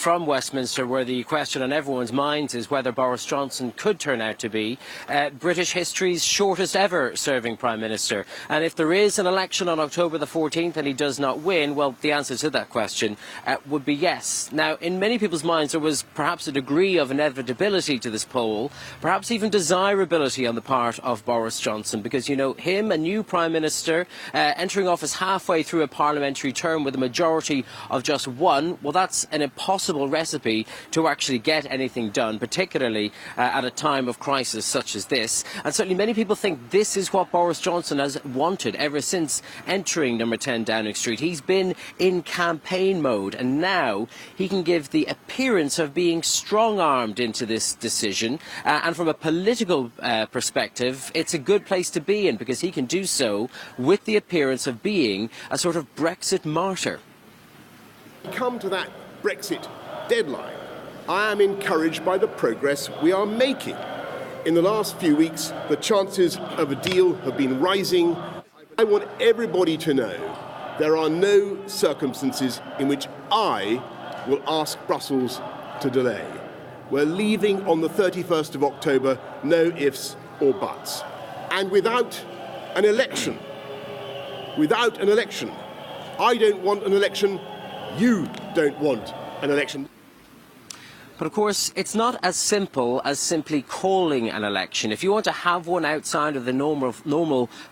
from Westminster, where the question on everyone's minds is whether Boris Johnson could turn out to be British history's shortest ever serving Prime Minister. And if there is an election on October the 14th and he does not win, well, the answer to that question would be yes. Now, in many people's minds, there was perhaps a degree of inevitability to this poll, perhaps even desirability on the part of Boris Johnson, because, you know, him, a new Prime Minister, entering office halfway through a parliamentary term with a majority of just one, well, that's an impossible recipe to actually get anything done, particularly at a time of crisis such as this. And certainly many people think this is what Boris Johnson has wanted ever since entering number 10 Downing Street. He's been in campaign mode, and now he can give the appearance of being strong-armed into this decision. And from a political perspective, it's a good place to be in, because he can do so with the appearance of being a sort of Brexit martyr. Come to that Brexit deadline, I am encouraged by the progress we are making. In the last few weeks, the chances of a deal have been rising. I want everybody to know there are no circumstances in which I will ask Brussels to delay. We're leaving on the 31st of October, no ifs or buts. And without an election, I don't want an election, you don't want an election. But of course, it's not as simple as simply calling an election. If you want to have one outside of the normal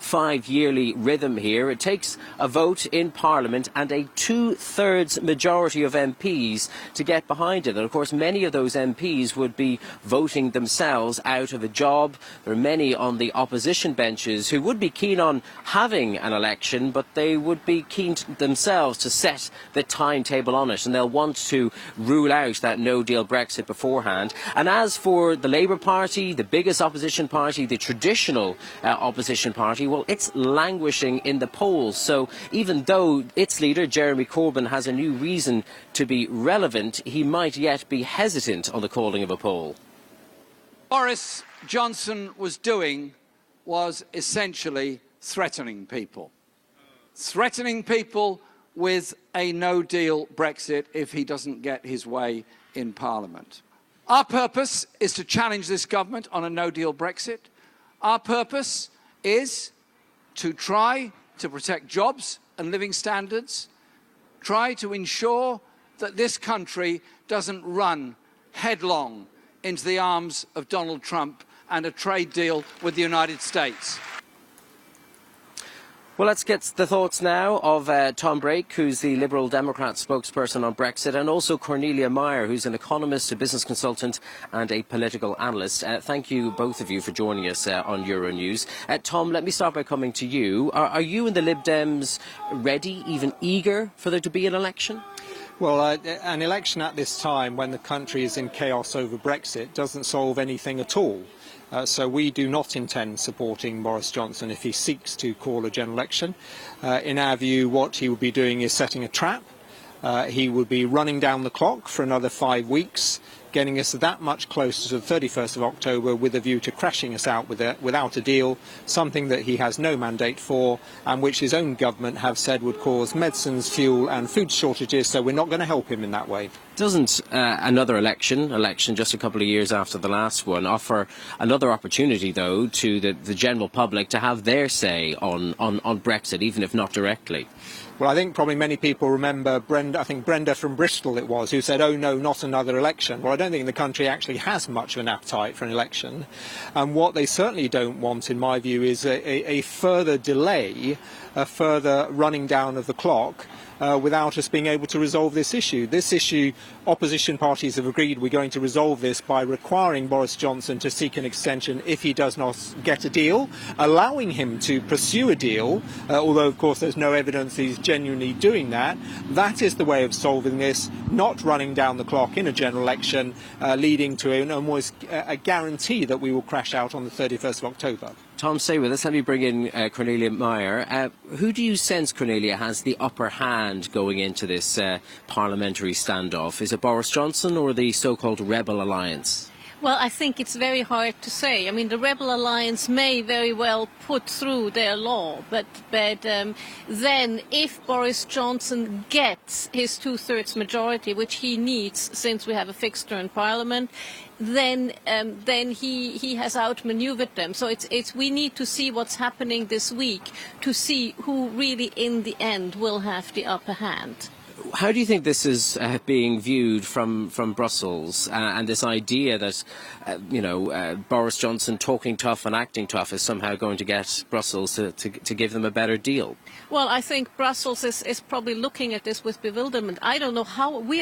5-yearly rhythm here, it takes a vote in Parliament and a 2/3 majority of MPs to get behind it. And of course, many of those MPs would be voting themselves out of a job. There are many on the opposition benches who would be keen on having an election, but they would be keen themselves to set the timetable on it, and they'll want to rule out that no-deal Brexit beforehand. And as for the Labour Party, the biggest opposition party, the traditional opposition party, well, it's languishing in the polls. So even though its leader, Jeremy Corbyn, has a new reason to be relevant, he might yet be hesitant on the calling of a poll. Boris Johnson was essentially threatening people. Threatening people with a no-deal Brexit if he doesn't get his way in Parliament. Our purpose is to challenge this government on a no-deal Brexit. Our purpose is to try to protect jobs and living standards, try to ensure that this country doesn't run headlong into the arms of Donald Trump and a trade deal with the United States. Well, let's get the thoughts now of Tom Brake, who's the Liberal Democrat spokesperson on Brexit, and also Cornelia Meyer, who's an economist, a business consultant and a political analyst. Thank you, both of you, for joining us on Euronews. Tom, let me start by coming to you. Are you and the Lib Dems ready, even eager, for there to be an election? Well, an election at this time, when the country is in chaos over Brexit, doesn't solve anything at all. So we do not intend supporting Boris Johnson if he seeks to call a general election. In our view, what he would be doing is setting a trap. He would be running down the clock for another 5 weeks, getting us that much closer to the 31st of October with a view to crashing us out without a deal, something that he has no mandate for and which his own government have said would cause medicines, fuel and food shortages, so we're not going to help him in that way. Doesn't another election just a couple of years after the last one, offer another opportunity, though, to the general public to have their say on Brexit, even if not directly? Well, I think probably many people remember Brenda from Bristol it was, who said, oh no, not another election. Well, I don't think the country actually has much of an appetite for an election. And what they certainly don't want, in my view, is a further delay, a further running down of the clock, without us being able to resolve this issue. This issue, opposition parties have agreed we're going to resolve this by requiring Boris Johnson to seek an extension if he does not get a deal, allowing him to pursue a deal, although of course there's no evidence he's genuinely doing that. That is the way of solving this, not running down the clock in a general election, leading to an almost a guarantee that we will crash out on the 31st of October. Tom, stay with us. Let me bring in Cornelia Meyer. Who do you sense, Cornelia, has the upper hand going into this parliamentary standoff? Is it Boris Johnson or the so-called Rebel Alliance? Well, I think it's very hard to say. I mean, the Rebel Alliance may very well put through their law, but then if Boris Johnson gets his two-thirds majority, which he needs since we have a fixed term parliament, then he has outmaneuvered them. So we need to see what's happening this week to see who really in the end will have the upper hand. How do you think this is being viewed from Brussels and this idea that, Boris Johnson talking tough and acting tough is somehow going to get Brussels to give them a better deal? Well, I think Brussels is probably looking at this with bewilderment. I don't know how we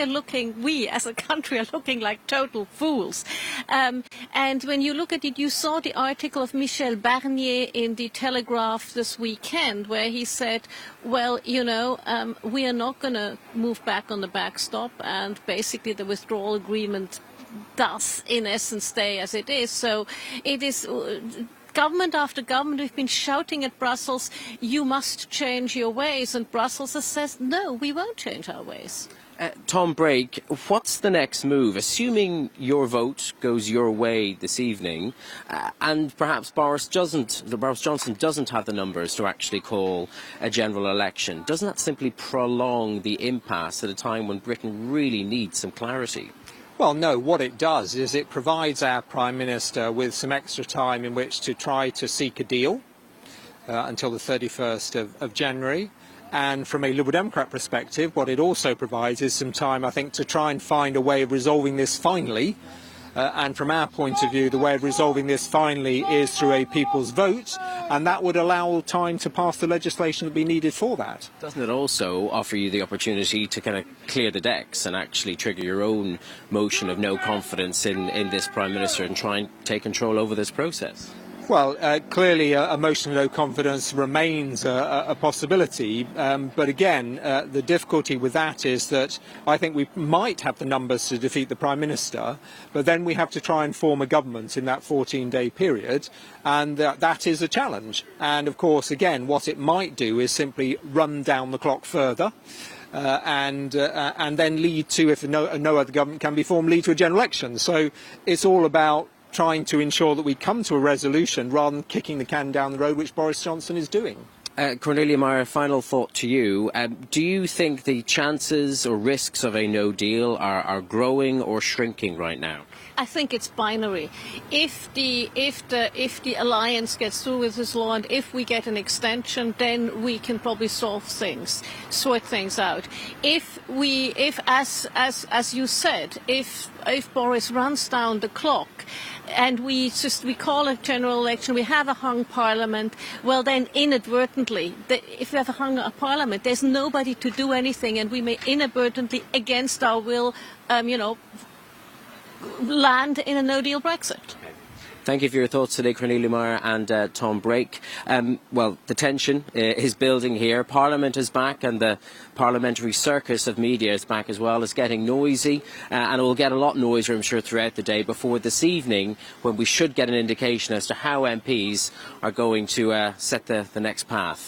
as a country are looking like total fools. And when you look at it, you saw the article of Michel Barnier in the Telegraph this weekend where he said, well, we are not going to move back on the backstop, and basically the withdrawal agreement does, in essence, stay as it is. So it is government after government have been shouting at Brussels, you must change your ways, and Brussels has said, no, we won't change our ways. Tom Brake, what's the next move? Assuming your vote goes your way this evening, and perhaps Boris Johnson doesn't have the numbers to actually call a general election, doesn't that simply prolong the impasse at a time when Britain really needs some clarity? Well, no, what it does is it provides our Prime Minister with some extra time in which to try to seek a deal until the 31st of January. And from a Liberal Democrat perspective, what it also provides is some time, I think, to try and find a way of resolving this finally. And from our point of view, the way of resolving this finally is through a people's vote, and that would allow time to pass the legislation that would be needed for that. Doesn't it also offer you the opportunity to kind of clear the decks and actually trigger your own motion of no confidence in this Prime Minister and try and take control over this process? Well, clearly a motion of no confidence remains a possibility, but again, the difficulty with that is that I think we might have the numbers to defeat the Prime Minister, but then we have to try and form a government in that 14-day period, and that is a challenge. And of course, again, what it might do is simply run down the clock further. And then lead to, if no other government can be formed, lead to a general election. So it's all about trying to ensure that we come to a resolution rather than kicking the can down the road, which Boris Johnson is doing. Cornelia Meyer, final thought to you. Do you think the chances or risks of a no deal are growing or shrinking right now? I think it's binary. If the alliance gets through with this law, and if we get an extension, then we can probably sort things out. If as you said, if Boris runs down the clock, and we call a general election, we have a hung parliament, well then inadvertently, if we have a hung parliament, there's nobody to do anything, and we may inadvertently, against our will, land in a no-deal Brexit. Thank you for your thoughts today, Cornelia Meyer and Tom Brake. Well, the tension is building here. Parliament is back, and the parliamentary circus of media is back as well. It's getting noisy, and it will get a lot noisier, I'm sure, throughout the day before this evening, when we should get an indication as to how MPs are going to set the next path.